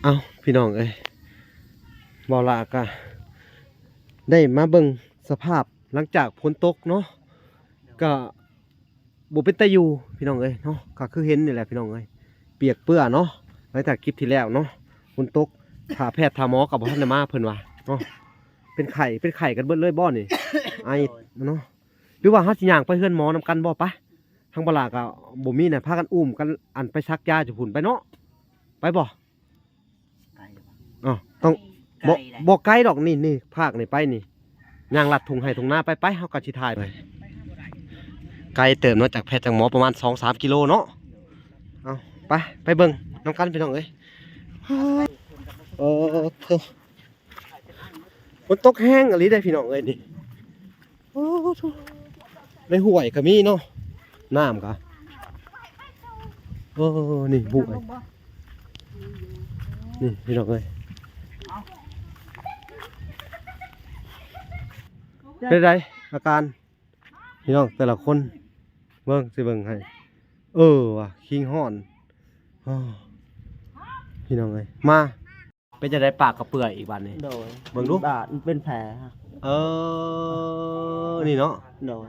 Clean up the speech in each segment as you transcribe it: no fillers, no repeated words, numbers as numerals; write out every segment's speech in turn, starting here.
เอาพี่น้องเอ้ยบอลากะได้มาเบิ่งสภาพหลังจากฝนตกเนาะก็บ่เป็นตาอยู่พี่น้องเอ้ยเนาะก็คือเห็นนี่แหละพี่น้องเอ้ยเปียกเปื้อเนาะหลังจากคลิปที่แล้วเนาะฝนตกถ้าแพทย์ทาหมอกับบ่ทันได้มาเพิ่นว่าเนาะเป็นไข้กันเบิดเลยบ่นี่ ไอเนาะหรือว่าเฮาสิย่างไปเฮือนหมอนำกันบ่ปะทางบลาก็บ่มีน่ะพากันอุ้มกันอันไปซักยาจุพุ่นไปเนาะไปบ่อ๋อต้องบ่ไกลดอกนี่ภาคนี่ไปนี่ย่างลัดทุ่งให้ทุ่งนาไปเฮาก็สิถ่ายไปไกลเติมเนาะจากแพทย์จากหมอประมาณ 2-3 กิโลเนาะเอาไปเบิ่งนำกันพี่น้องเอ้ยเออฝนตกแห้งอะไรได้พี่น้องเอ้ยนี่โอ้โหในห่วยก็มีเนาะน้ำก็นี่บุ้ยนี่พี่น้องเอ้ยเป็นไรอาการพี่น้องแต่ละคนเบิ่งสิเบิ่งให้ว่ะคิงห่อนพี่น้องเอ้ยมาเป็นจะได้ปากกระเปื่อยอีกวันนี้โดยเบิ่งดูบาดเป็นแผลนี่เนาะโดย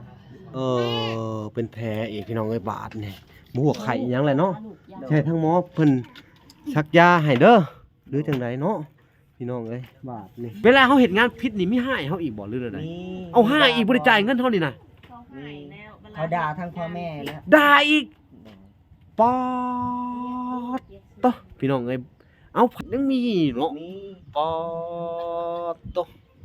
เป็นแผลอีกพี่น้องเอ้ยบาดนี่บ่หัวไข่ยังแหละเนาะใช่ทั้งหมอเพิ่นชักยาให้เด้อหรือจังไดเนาะพี่น้องเอ้ยบาดนี่เวลาเฮาเฮ็ดงานผิดนี่มีให้เฮาอีกบ่หรือจังไดเอาให้อีกบ่ได้จ่ายเงินเท่านี่น่ะเขาด่าทั้งพ่อแม่แล้วด่าอีกปอดโตพี่น้องเอ้ยเอายังมีเนาะปอดโต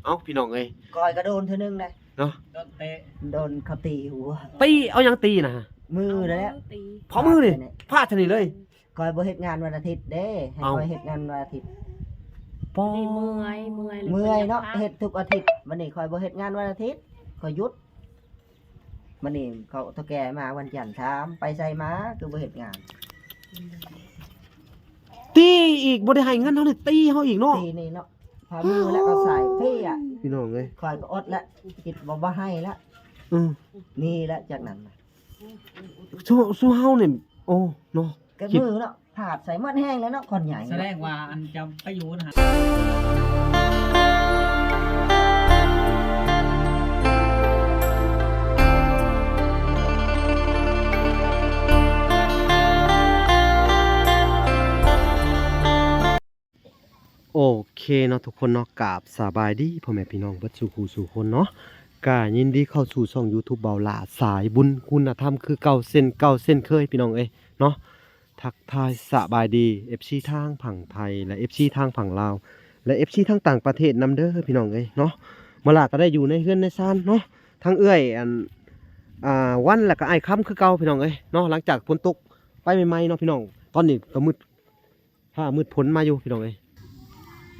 เอาพี่น้องเอ้ยก้อยก็โดนเท่านึงเลยเนาะโดนเตะโดนเขาตีหัวตีเอายังตีนะมือแล้วพอมือนี่พลาดชนิดเลยก้อยบ่เฮ็ดงานวันอาทิตย์เด้ให้ก้อยเฮ็ดงานวันอาทิตย์ปอเมื่อยเนาะเฮ็ดทุกอาทิตย์วันนี้ก้อยบ่เฮ็ดงานวันอาทิตย์ก้อยหยุดวันนี้เขาเฒ่าแก่มาวันจันทร์ถามไปใส่มาคือบ่เฮ็ดงานตีอีกบ่ได้ให้เงินเฮานี่ตีเฮาอีกเนาะตีนี่เนาะพามือแล้วก็ใส่เพ่อะพี่น้องเอ้ยคอยก็อดแล้วคิดบ่ให้แล้วนี่แล้วจากนั้นสู้เฮานี่โอ้เนาะก็มือเนาะผาดใส่มดแห้งแล้วเนาะคนใหญ่แสดงว่าอันจะไปอยู่นะฮะโอเคเนาะทุกคนเนาะกราบสบายดีพ่อแม่พี่น้องเบิดสู่คู่สู่คนเนาะก็ยินดีเข้าสู่ช่อง YouTube เบาหลาสายบุญคุณธรรมคือเก่าเส้นเคยพี่น้องเอ้ยเนาะทักทายสบายดี FC ทางฝั่งไทยและ FC ทางฝั่งลาวและ FC ทางต่างประเทศนำเด้อพี่น้องเอ้ยเนาะเมื่อลาก็ได้อยู่ในเฮือนในซ่านเนาะทั้งเอื้อยวันแล้วก็ไอ้ค่ำคือเก่าพี่น้องเอ้ยเนาะหลังจากฝนตกไปใหม่ๆเนาะพี่น้องตอนนี้ก็มืดพ้นมาอยู่พี่น้องเอ้ย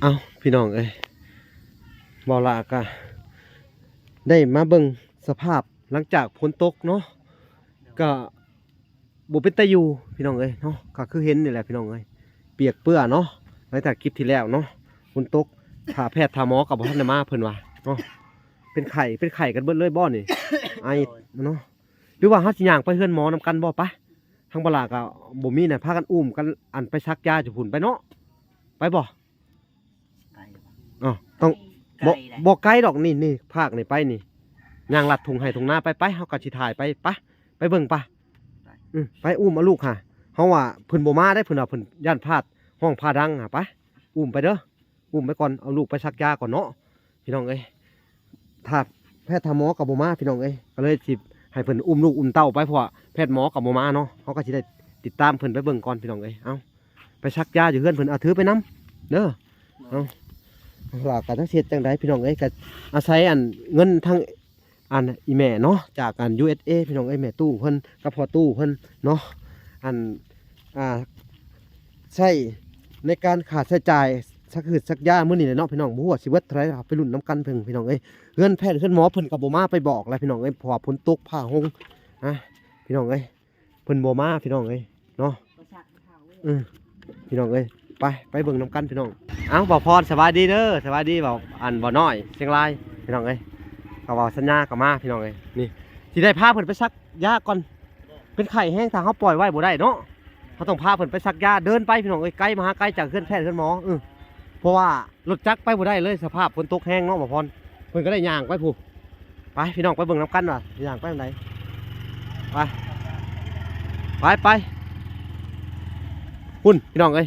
เอาพี่น้องเอ้ยบอลากะได้มาเบิ่งสภาพหลังจากฝนตกเนาะก็บ่เป็นตาอยู่พี่น้องเอ้ยเนาะก็คือเห็นนี่แหละพี่น้องเอ้ยเปียกเปื้อเนาะหลังจากคลิปที่แล้วเนาะฝนตกถ้าแพทย์ทาหมอกับบ่ทันได้มาเพิ่นว่าเนาะเป็นไข้กันเบิดเลยบ่นี่ ไอเนาะหรือว่าเฮาสิย่างไปเฮือนหมอนำกันบ่ปะทางบลาก็บ่มีน่ะพากันอุ้มกันอันไปซักยาจุพุ่นไปเนาะไปบ่ต้องบ่ไกลดอกนี่ภาคนี่ไปนี่ย่างลัดทุ่งให้ทุ่งนาไปเฮาก็สิถ่ายไปเบิ่งปะไปอุ้มเอาลูกค่ะเฮาว่าเพิ่นบ่มาได้เพิ่นว่าเพิ่นย่านพลาดห้องพาดังหาไปอุ้มไปเด้ออุ้มไปก่อนเอาลูกไปซักยาก่อนเนาะพี่น้องเอ้ยถ้าแพทย์ทาหมอกับบ่มาพี่น้องเอ้ยก็เลยสิให้เพิ่นอุ้มลูกอุ้มเต้าไปเพราะว่าแพทย์หมอกับบ่มาเนาะเฮาก็สิได้ติดตามเพิ่นไปเบิ่งก่อนพี่น้องเอ้ยเอาไปซักยาอยู่เฮือนเพิ่นเอาถือไปนํเด้อเอาหลักการทั้งเสียจังไดพี่น้องเอ้ยก็อาศัยเงินทั้งอีแม่เนาะจากUSA พี่น้องเอ้ยแม่ตู้เพิ่นกับพ่อตู้เพิ่นเนาะใช้ในการขาดใช้จ่ายสักยามื้อนี้แหละเนาะพี่น้องบ่ฮู้ว่าสิเบิดเท่าไหร่ไปลุ้นนํกันเพิ่นพี่น้องเอ้ยเฮือนแพทย์เฮือนหมอเพิ่นก็บ่มาไปบอกแล้วพี่น้องเอ้ยเพราะว่าฝนตกผ้าห่มพี่น้องเอ้ยเพิ่นบ่มาพี่น้องเอ้ยเนาะพี่น้องเอ้ยไปเบิ่งนํกันพี่น้องบ่พรสบายดีเด้อสบายดีบ่บ่น้อยเชียงรายพี่น้องเอ้ยก็ว่าสัญญาก็มาพี่น้องเอ้ยนี่สิได้พาเพิ่นไปซักยาก่อนเป็นไข้แห้งถ้าเฮาปล่อยไว้บ่ได้เนาะ เขาต้องพาเพิ่นไปซักยาเดินไปพี่น้องเอ้ยไกลมาหาไกลจากเฮือนแพทย์เฮือนหมอเพราะว่ารถจักรไปบ่ได้เลยสภาพฝนตกแห้งเนาะบ่พรเพิ่นก็ได้ย่างไปผู้ไปพี่น้องไปเบิ่งน้ำกันว่าย่างไปทางไหนไปพุ่นพี่น้องเอ้ย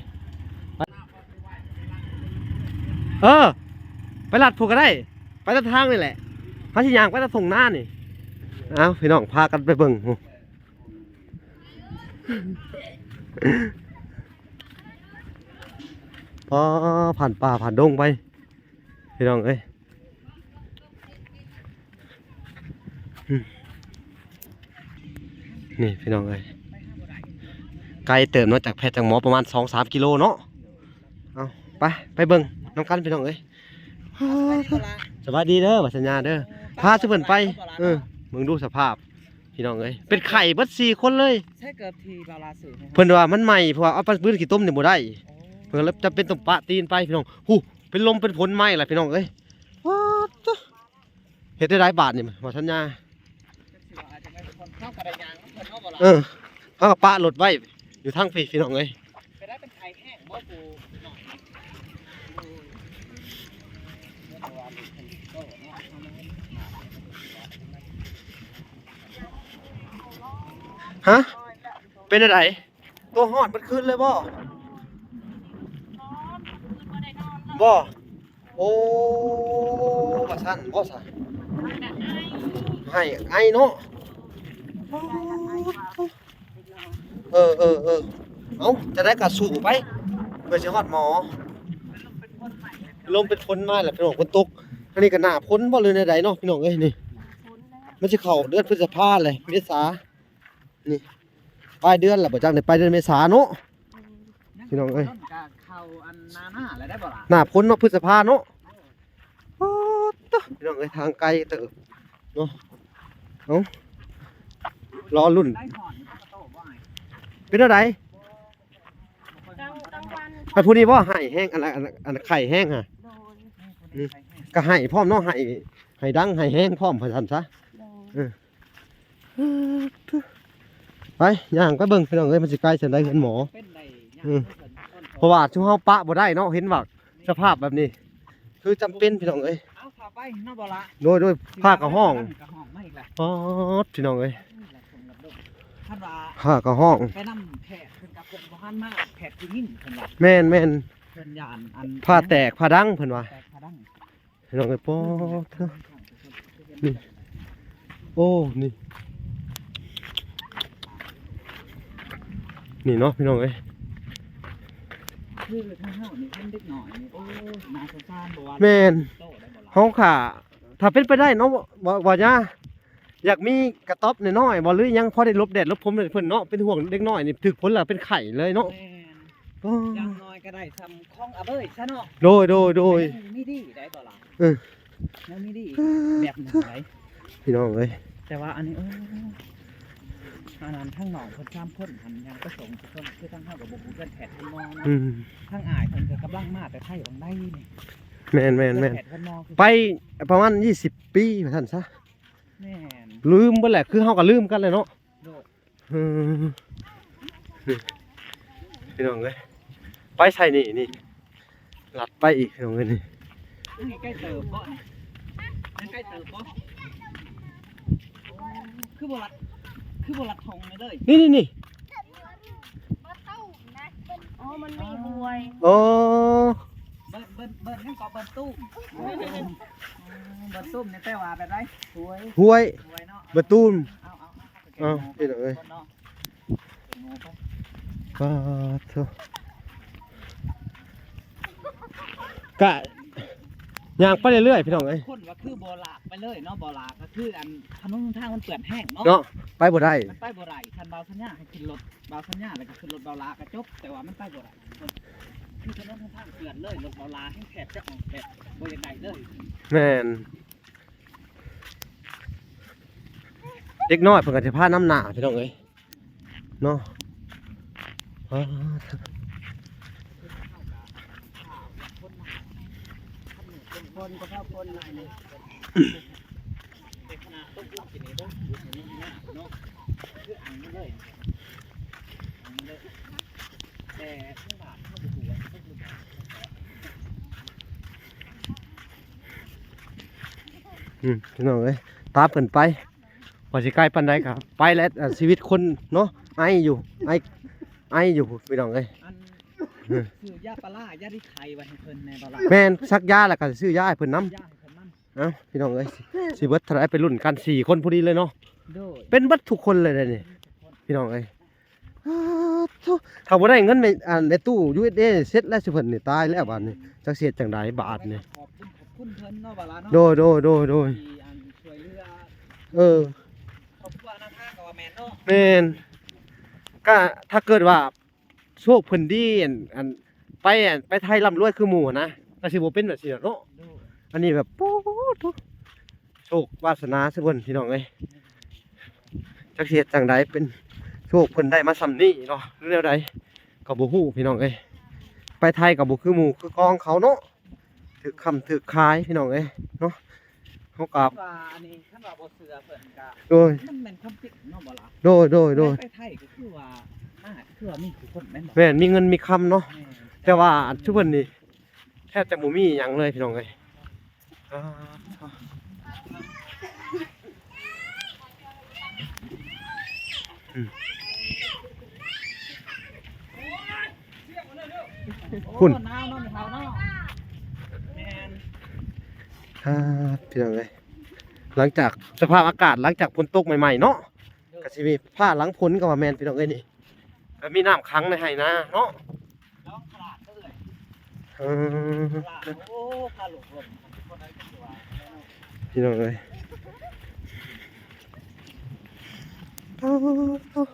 ไปลัดผูกก็ได้ไปตามทางนี่แหละเขาสิย่างไปตามส่งหน้านี่เอาพี่น้องพากันไปเบิ่งพอผ่านป่าผ่านดงไปพี่น้องเอ้ยนี่พี่น้องเอ้ยไกลเติมเนาะจากแพทย์จากหมอประมาณ 2-3 กิโลเนาะเอาไปเบิ่งน้ำกันพี่น้องเอ้ยสวัสดีเด้อวัสัญญาเด้อพาเพิ่นไปมึงดูสภาพพี่น้องเอ้ยเป็นไข่เบิด4 คนเลยใช่เกิดทีบาลาสื่อ เพิ่นว่ามันใหม่เพราะว่าเอาปลาปื้นขี้ต้มนี่บ่ได้เพิ่นเลยจะเป็นต้องปะตีนไปพี่น้องเป็นลมเป็นฝนไหม้ล่ะพี่น้องเอ้ยว้าวตะเฮ็ดได้หลายบาทนี่ว่าสัญญาเอาปะรถไว้อยู่ทางพี่น้องเอ้ยไปได้เป็นไข่แห้งบ่ปูฮะเป็นอะไรตัวหอดมันขึ้นเลยบ่โอ้ว่าซั่นบ่ซะให้ไอเนาะเอ้าจะได้กระสู่ไปเพื่อสิฮอดหมอลมเป็นฝนมาแหละพี่น้องฝนตกอันนี้ก็หน้าฝนบ่เลยในใดเนาะพี่น้องเอ้ยนี่มันสิเข้าเดือนพฤษภาเลยเมษานี่ปลายเดือนล่ะบ่จักได้ปลายเดือนเมษาเนาะพี่น้องเอ้ยเข้าอันหน้าแล้วได้บ่ล่ะหน้าฝนเนาะพฤษภาเนาะพี่น้องเอ้ยทางไกลเติบเนาะเอ้ารอรุ่นเป็นอะไรไปพูดนี่ว่าไห้แห้งอันไข่แห้งฮะนี่ก็ไห้พร้อมเนาะไห้ดังไห้แห้งพร้อมพอทันซะไปย่างไปเบิ่งพี่น้องเอ้ยมันสิใกล้จะได้เห็นหมอเพราะว่าช่วงเฮาปะบ่ได้เนาะเห็นว่าสภาพแบบนี้คือจำเป็นพี่น้องเอ้ยเอาพาไปเนาะบ่ล่ะโดยผ้ากระห้องพี่น้องเอ้ยผ้ากระห้องไปนำแพทย์เพิ่นกับเพิ่นบ่ทันมาแพทย์ผู้หญิงเพิ่นว่าแม่นเพิ่นย่านอันผ้าแตกผ้าดังเพิ่นว่าพี่น้องเอ้ยนี่โอ้นี่เนาะพี่น้องเอ้ยคือทางเฮานี่เพิ่นเด็กน้อยนี่โอ้น่าสงสารบ่ว่าแม่นเฮาค่ะถ้าเป็นไปได้เนาะว่าย่าอยากมีกระต๊อบน้อยๆบ่หรือยังพอได้ลบแดดลบฝนเพิ่นเนาะเป็นห่วงเด็กน้อยนี่ถึกฝนแล้วเป็นไข้เลยเนาะอย่างน้อยก็ได้ทำของอาเบ้ยซะเนาะโดยมีดีได้บ่ล่ะแล้วมีดีแบบนึงไดพี่น้องเอ้ยแต่ว่าอันนี้อันนั้นทั้งหนองเพิ่น3คนหันยังประสงค์ทุกคนคือทั้งเฮากับบ่ฮู้เพิ่นแพทย์เพิ่นมองทั้งอ้ายเพิ่นก็กำลังมาแต่ไทยบางได้นี่แม่นไปประมาณ20 ปีว่าซั่นซะแม่นลืมเบิดแหละคือเฮาก็ลืมกันเลยเนาะพี่น้องเอ้ยไปใส่นี่ลัดไปอีกพี่น้องเอ้ยนี่ใกล้เติบบ่ใกล้เติบบ่คือบ่ลัดทงเลยนี่อ๋อมันมีบวยโอ้เบิ้ลให้กอเบิ้ลตุ้มนี่แต่ว่าแบบไรห้วยเนาะเบิ้ลตุ้มนี่เอ้ยกะย่างไปเรื่อยๆพี่น้องเอ้ยคนว่าคือบ่ลาไปเลยเนาะบ่ลาก็คืออันถนนทางมันเปื้อนแห้งเนาะไปบ่ได้มันไปบ่ได้คันเบาสัญญาให้ขึ้นรถเบาสัญญาแล้วก็ขึ้นรถเบาลากระจบแต่ว่ามันไปบ่ได้คือถนนทางเปื้อนเลยรถเบาลาให้แผดจะออกแบบบ่ยังไงเลยแม่นเด็กน้อยเพิ่นก็สิพาน้ำหน้าพี่น้องเอ้ยเนาะคนก็เท่าคนเลยในขณะต้นลูกกินนี่ต้องอยู่ในนี้เนาะคืออันนี้เลย แต่ผู้บาดเข้าไปหัวก็คือแบบ พี่น้องเอ้ยตามเพิ่นไปว่าสิใกล้ปานใดก็ไปแล้วชีวิตคนเนาะไออยู่ไออยู่พี่น้องเอ้ย อันคือยาปลาร้ายาที่ไข่ไว้ให้เพิ่นในปลาร้า แม่นซักยาแล้วก็ซื้อยาให้เพิ่นนำ ยาให้เพิ่นนั่น เอ้าพี่น้องเอ้ยสิเบิดเท่าไหร่ไปรุ่นกัน4คนพอดีเลยเนาะ โดย เป็นเบิดทุกคนเลยเด้นี่พี่น้องเอ้ยถ้าบ่ได้เงินในตู้ USD เสร็จแล้วสิเพิ่นนี่ตายแล้วบาดนี้จักเสียจังไดบาทนี่ ขอบคุณเพิ่นเนาะปลาร้าเนาะ โดย ที่อันช่วยเหลือ เออ ครอบครัวนาทางกับว่าแม่นเนาะ แม่นก็ถ้าเกิดว่าโชคเพิ่นดีไปไทยร่ำรวยคือหมู่นะก็สิบ่เป็นแบบนี้เนาะ โดย อันนี้แบบโป๊ดโชควาสนาซิเพิ่นพี่น้องเอ้ยจักสิเฮ็ดจังใดเป็นโชคเพิ่นได้มาส่ำนี้เนาะหรือแนวใดก็บ่ฮู้พี่น้องเอ้ยไปไทยก็บ่คือหมู่คือกองเขาเนาะถึกคำถึกคายพี่น้องเอ้ยเนาะเฮาก็ ว่าอันนี้คันว่าบ่เชื่อเพิ่นก็ โดย มันแม่นความจริงเนาะบ่ล่ะ โดย ไปไทยก็คือว่าคือว่ามีผู้คนแม่นบ่ แม่นมีเงินมีคำเนาะ แม่น แต่ว่าชุบเพิ่นนี่แทบจะบ่มีหยังเลยพี่น้องเอ้ยคุณ โอ้หนาวเนาะเฒ่าเนาะแม่น พี่น้องเอ้ยหลังจากสภาพอากาศหลังจากฝนตกใหม่ๆเนาะก็สิมีผ้าหลังฝนก็ว่าแม่นพี่น้องเอ้ยนี่ก็มีน้ำขังในไห้นาเนาะ น้องขลาดเด้อ เออ ขลาดโอ้พาลูกหลงคนใดก็สิว่า พี่น้องเอ้ย เลยเนาะ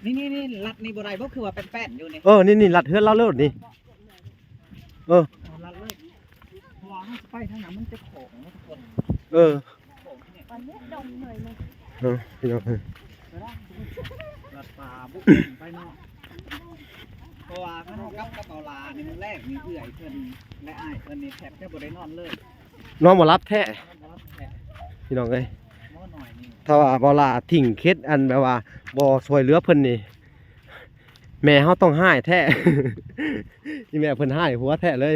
นี่รัดนี่บ่ได้บ่คือว่าเป็นแป้นอยู่นี่ นี่ลัดเฮือนเราเลิศนี่เออ เอารัดเลยเพราะว่ามันไปทางนั้นมันจะโขงทุกคน เออ โขงเนี่ย วันนี้ดมหน่อยนึง พี่น้องเอ้ย รัดป่าบุกไปเนาะเพราะว่าถ้าเฮากลับกับเอาลานี่มันแรกมีเอื้อยเพิ่นและอ้ายเพิ่นนี่แทบจะบ่ได้นอนเลย น้องบ่รับแท้ นอนบ่รับแท้ พี่น้องเอ้ย หม้อหน่อยนี่ ถ้าว่าบ่ล่ะทิ้งเคสอันแบบว่าบ่ช่วยเหลือเพิ่นนี่แม่เฮาต้องห้ายแท้ ที่แม่เพิ่นห้ายหัวแท้เลย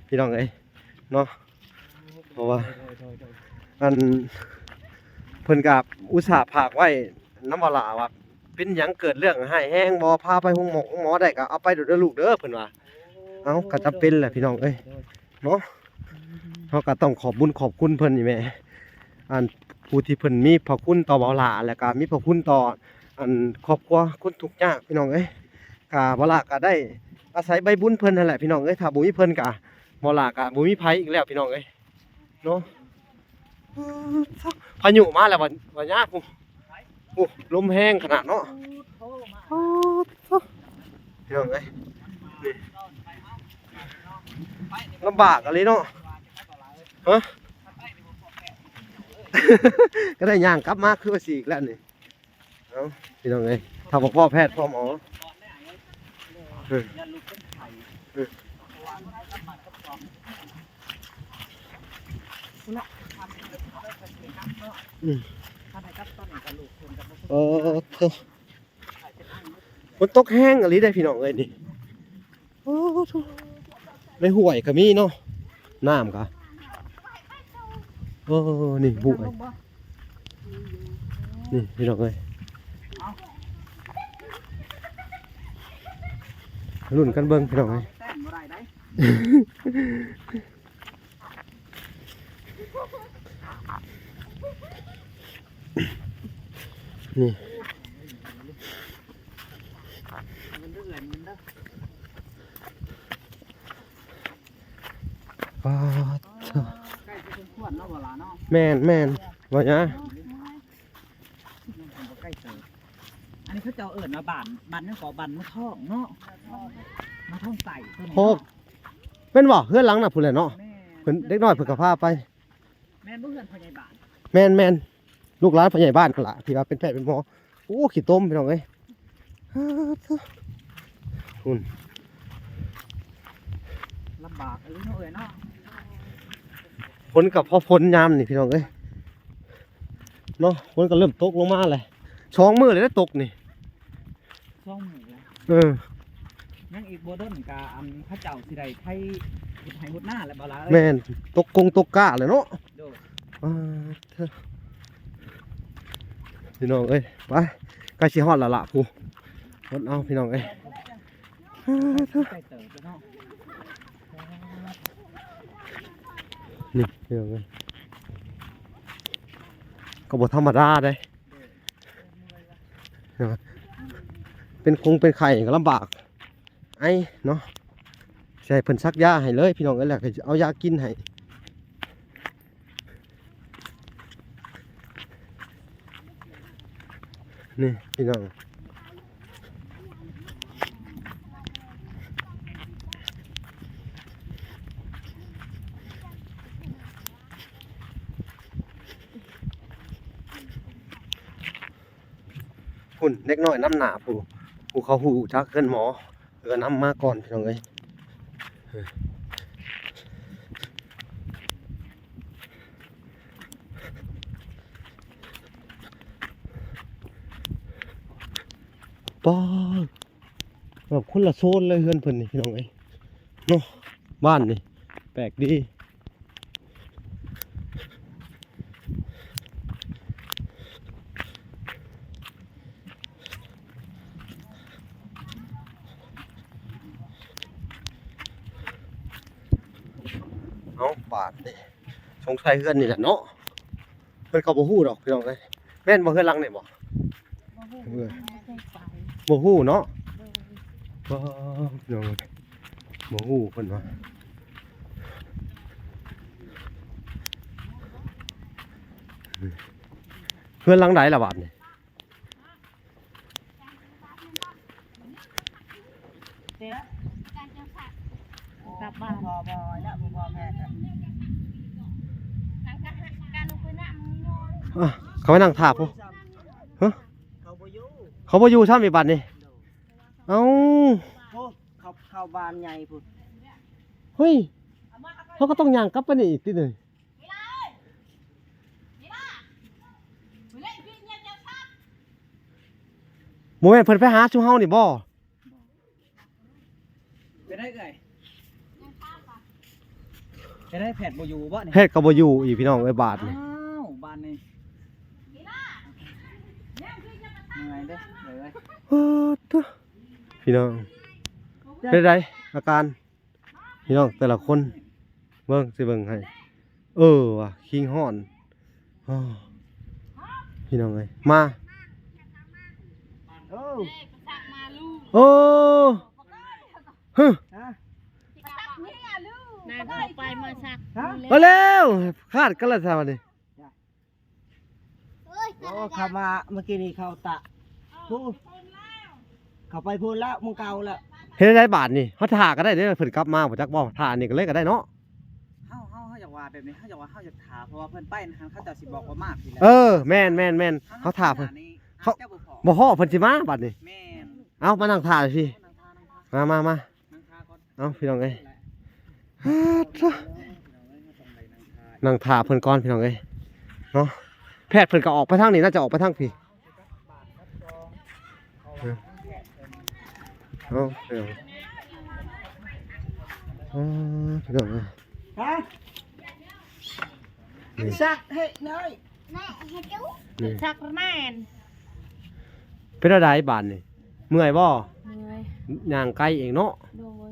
พี่น้องเอ้ยเนาะเพราะว่า โดย อันเพิ่นกับอุตส่าห์ฝากไว้น้ำบ่ล่ะว่าเป็นหยังเกิดเรื่องให้แห้งบ่พาไปห้องหมอได้ก็เอาไปเด้อลูกเด้อเพิ่นว่าเอ้าก็จำเป็นแหละพี่น้องเอ้ยเนาะเฮาก็ต้องขอบบุญขอบคุณเพิ่นนี่แม่อันผู้ที่เพิ่นมีพระคุณต่อบ่าวหลาแล้วก็มีพระคุณต่ออันครอบครัวคนทุกข์ยากพี่น้องเอ้ยก็บ่าวหลาก็ได้อาศัยใบบุญเพิ่นนั่นแหละพี่น้องเอ้ยถ้าบ่มีเพิ่นก็บ่าวหลาก็บ่มีไผอีกแล้วพี่น้องเอ้ยเนาะพายุมาแล้วบ่ยากผู้ลมแห้งขนาดเนาะพี่น้องเอ้ยนี่ลำบากอะไรเนาะฮะ ก็ได้ย่างกลับมาคือว่าสิอีกแล้วนี่เอ้าพี่น้องเอ้ยถ้าบ่พ่อแพทย์พ่อหมอ อย่าลุกเป็นไข่ถ้าได้กับต้นกระลูกคนกับ เออฝนตกแห้งอะไรได้พี่น้องเอ้ยนี่โอ้โธ่ในห้วยก็มีเนาะน้ำก็นี่ห้วยนี่พี่น้องเอ้ยรุ่นกันเบิ่งพี่น้องเอ้ย แต้มบ่ได้ได้ นี่ มันเดือดมันเด้อ ป้าดเถอะ ใกล้จะขวดเนาะเวลาเนาะ แม่นว่าหยัง ใกล้เจออันนี้เขาจะเอิญมาบันนั่นก็บันมาท่องเนาะมาท่องใส่ตัวนี้ โคกเป็นบ่เฮือนหลังน่ะพุ่นแหละเนาะ แม่ เพิ่นเด็กน้อยเพิ่นก็พาไป แม่ผู้เพื่อนพยาบาล แม่นลูกหลานผู้ใหญ่บ้านก็ล่ะที่ว่าเป็นแพทย์เป็นหมอโอ้ขี้ต้มพี่น้องเอ้ยคุณ ลำบากเนาะเนาะ ฝนกับพอฝนยามนี่พี่น้องเอ้ยเนาะฝนก็เริ่มตกลงมาเลย2 มื้อเลยได้ตกนี่ ช่องหมู ยังอีกบ่ดนกะอันพระเจ้าสิได้ไทยเฮ็ดให้หมดหน้าแล้วบ่ล่ะ แม่นตกกะเลยเนาะ โดด เถอะพี่น้องเอ้ยไปใกล้สิฮอดแล้วล่ะผู้รถเอาพี่น้องเอ้ยเถอะ ใจเติบเนาะ นี่พี่น้องเอ้ยก็บ่ธรรมดาเด้เป็นไข่ก็ลำบากไอ้เนาะใช่เพิ่นซักยาให้เลยพี่น้องเอ้ยแหละก็เอายากินให้นี่พี่น้องหุ่นเล็กน้อยน้ำหนาผู้เขาหูจักเกินหมอเออน้ำมาก่อนพี่น้องเอ้ยป้าแบบคนละโซนเลยเฮือนเพิ่นนี่พี่น้องเอ้ยเนาะบ้านนี่แปลกดีเอาบาทนี่สงสัยเฮือนนี่แหละเนาะเพิ่นก็บ่ฮู้ดอกพี่น้องเอ้ยแม่นบ่เฮือนหลังนี่บ่บ่ฮู้เนาะบ่พี่น้องบ่ฮู้เพิ่นว่าเฮือนหลังใดล่ะบาดนี่ กลับบ้าน พอแล้วพอแพทย์ การลงไปน้ำมันนอน อ่ะเขาไปนั่งถาบพุ่นฮะ เขาบ่อยู่ เขาบ่อยู่ซ้ำอีบัดนี่เอ้า โอ้เข้าบ้านใหญ่พุ่น เฮ้ยเขาก็ต้องย่างกลับไปนี่อีกทีหนึงโมแม่นเพิ่นไปหาชูเฮานี่บ่ ไปได้ไงไปได้แผดบ่อยู่บ่นี่ เฮ็ดก็บ่อยู่อีกพี่น้องเอ้ยบาดนี่ อ้าวบ้านนี่เหนื่อยเด้เลย เออเด้อพี่น้องเป็นไดอาการพี่น้องแต่ละคนเบิ่งสิเบิ่งให้ว่ะคิงฮ้อนอ้อพี่น้องเอ้ยมา โอ้ สักมาลูก โอ้ฮึ ฮะ สักเนี่ยลูกนายพอไปมาสัก มาเร็วคาดกันแล้วซะบัดนี้ โอ้เข้ามาเมื่อกี้นี่เข้าตะพูเข้าไปพูนแล้วมึงเก่าแล้ว เฮ็ดได้บาทนี่เฮาท่าก็ได้เด้อเพิ่นกลับมาบ่จักบ่ท่านี่ก็เลยก็ได้เนาะ เฮาอยากว่าแบบนี้เฮาอยากว่าเฮาอยากถามเพราะว่าเพิ่นไปนะเขาเจ้าสิบอกว่ามากทีแล้ว แม่นเฮาท่าเพิ่น เขา เจ้าบ่พอ บ่ฮอดเพิ่นสิมาบัดนี้ แม่น เอามานั่งท่าเลยสิ นั่งทา มา นั่งทาก่อน เอาพี่น้องเอ้ย นั่งทา นั่งท่าเพิ่นก่อนพี่น้องเอ้ยเนาะแพทย์เพิ่นก็ออกไปทางนี้น่าจะออกไปทางพี่เอาพี่น้องพี่น้องเอ้ย ฮะ นี่ สักให้เลย แม่ให้จุ๊ นี่ สักแม่น เป็นอะไรบาดนี่เมื่อยบ่ เหนื่อย ย่างไกลเองเนาะ โดย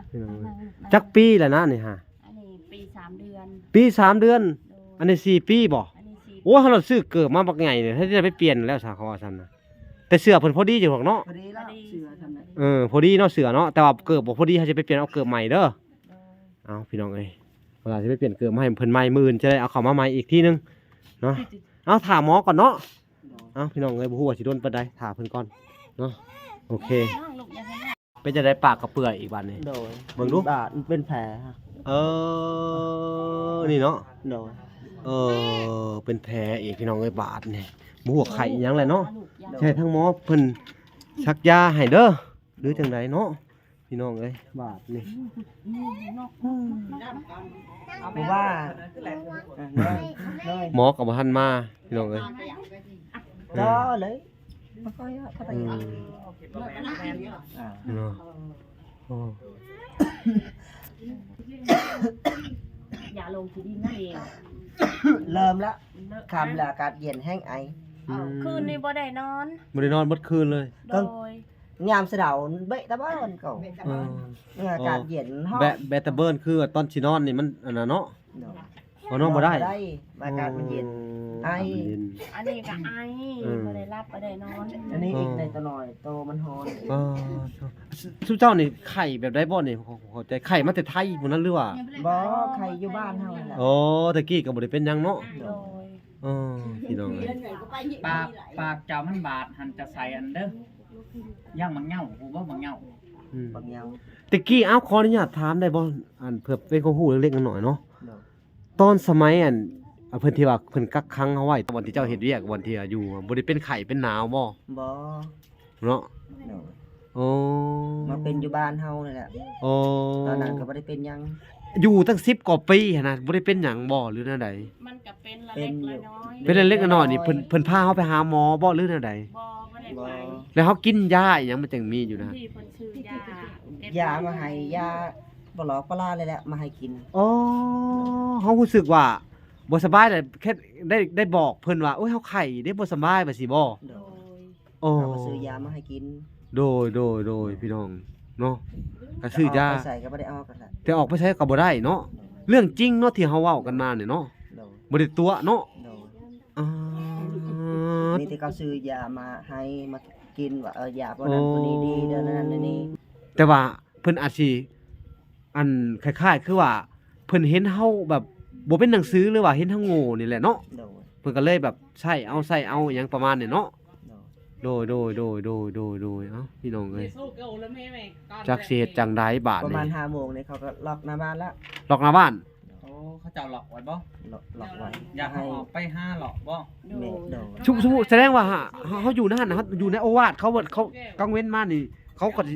พี่น้องเอ้ยจักปีแล้วนะนี่ฮะ อันนี้ปี3 เดือน ปี3 เดือน โดย อันนี้4 ปีบ่ อันนี้4 โอ้เราซื้อเกิดมาบักใหญ่เนี่ยถ้าจะไปเปลี่ยนแล้วสาขาซั่นน่ะแต่เสื้อเพิ่นพอดีอยู่หรอกเนาะ พอดีแล้วเสือทำไง พอดีเนาะเสื้อเนาะแต่ว่าเกิดบ่พอดีเขาจะไปเปลี่ยนเอาเกิดใหม่เด้อ โดย เอาพี่น้องเอ้ยเวลาจะไปเปลี่ยนเกิดมาให้เพิ่นใหม่มื้ออื่นจะได้เอาเข้ามาใหม่อีกทีนึงเนาะเอาถามหมอก่อนเนาะเอาพี่น้องเอ้ยบ่ฮู้ว่าสิโดนปานใดถามเพิ่นก่อนเนาะโอเค นั่งลูกอย่าให้นั่ง เป็นจะได้ปากกับเปื่อยอีกบัดนี้ โดย เบิ่งดู บาดมันเป็นแผลฮะ นี่เนาะ โดย เป็นแผลอีกพี่น้องเอ้ยบาดนี่บ่ฮู้ว่าไข้อิหยังแหละเนาะ ลูกอย่า ใช่ทั้งหมอเพิ่นชักยาให้เด้อหรือจังไดเนาะพี่น้องเอ้ยบาดนี่ เพราะว่าเลย หมอก็บ่ทันมาพี่น้องเอ้ย ก็เลย บ่ค่อยฮอดพัท อื ยาม อ่า เนาะโอ้ อย่าลงที่ดินนั่นเอง เริ่มแล้วค่ำแล้วอากาศเย็นแห้งไอ คืนนี้บ่ได้นอน บ่ได้นอนเบิดคืนเลย โดย ยามเสะเดาเบะตะบ้านเก่า เออ อากาศเย็นฮอด แบตเตอร์เบิร์นคือตอนสินอนนี่มันอันน่ะเนาะ เนาะ บ่นอนบ่ได้ อากาศมันเย็น ไอ ากาศมันเย็น อันนี้ก็ไอบ่ได้รับบ่ได้นอน อันนี้อีกในตัวหน่อยโตมันฮอน อ๋อสุเจ้านี่ไข่แบบได้บ่นี่เข้าใจไข่มาแต่ไทยพุ่นนั้นหรือว่า บ่ใครอยู่บ้านเฮานั่นแหละ โอ้ตะกี้ก็บ่ได้เป็นหยังเนาะ โดย อ๋อพี่น้องเอ้ย ปากเจ้ามันบาดหันจะใส่อันเด้อย่างมันเหงาฮู้บ่มันเหงา อืม บางยาม ตะกี้ขออนุญาตถามได้บ่อันเพื่อเป็นความรู้เล็กๆน้อยๆเนาะ เนาะ ตอนสมัยเพิ่นที่ว่าเพิ่นกักขังเฮาไว้วันที่เจ้าเฮ็ดเวียกวันที่อยู่บ่ได้เป็นไข้เป็นหนาวบ่ บ่ เนาะ เนาะ โอ้ มาเป็นอยู่บ้านเฮานั่นแหละ โอ้ ตอนนั้นก็บ่ได้เป็นหยัง อยู่ตั้ง10กว่าปีหั่นน่ะบ่ได้เป็นหยังบ่หรือแนวใด มันก็เป็นละเล็กละน้อย เป็นเล็กๆน้อยๆนี่เพิ่นพาเฮาไปหาหมอบ่หรือแนวใด บ่ได้ บ่ ไป แล้วเฮากินยาอีหยังมันจังมีอยู่นะ ที่เพิ่นซื้อยาเก็บ ยามาให้ยาบ่หลอกปลาเลยแหละมาให้กิน อ๋อเฮารู้สึกว่าบ่สบายแต่แค่ได้บอกเพิ่นว่าโอ้ยเฮาไข้ได้บ่สบายว่าสิบ่ โด โด ย ย โอ้ เขาก็ซื้อยามาให้กิน โดยพี่น้องเนาะก็ซื้อยา เไปใส่ก็บ่ได้เอากันละ แต่ออกไปใช้ก็บ่ได้เนาะเรื่องจริงเนาะที่เฮาเว้ากันมาเนี่ยเนาะ โดย บ่ได้ตัวเนาะ โดย อ่า นี่ที่เขาซื้อยามาให้มากินว่าเออยาพวกนั้นตัวนี้ดีเด้อนั่นนั่นนี่ แต่ว่าเพิ่นอาจสิอันคล้ายๆคือว่าเพิ่นเห็นเฮาแบบบ่เป็นหนังสือหรือว่าเห็นเฮาโง่นี่แหละเนาะ โดย เพิ่นก็เลยแบบใช้เอาอิหยังประมาณนี้เนาะ โดย โดยเอ้าพี่น้องเอ้ยจักสิเฮ็ดจังไดบาด ประ นี้ มาณ5โมงนี่เขาก็ล็อกหน้าบ้านแล้ว ล็อกหน้าบ้าน โอ้เขาเจ้าหลอกไว้บ่ ล็อกไว้ อยากให้ออกไปหาหลอกบ่ แม่โดย ชุแสดงว่าเฮาอยู่ในหั่นน่ะเฮาอยู่ในโอวาทเขาเบิดเขากังเว้นมานี่เขาก็สิ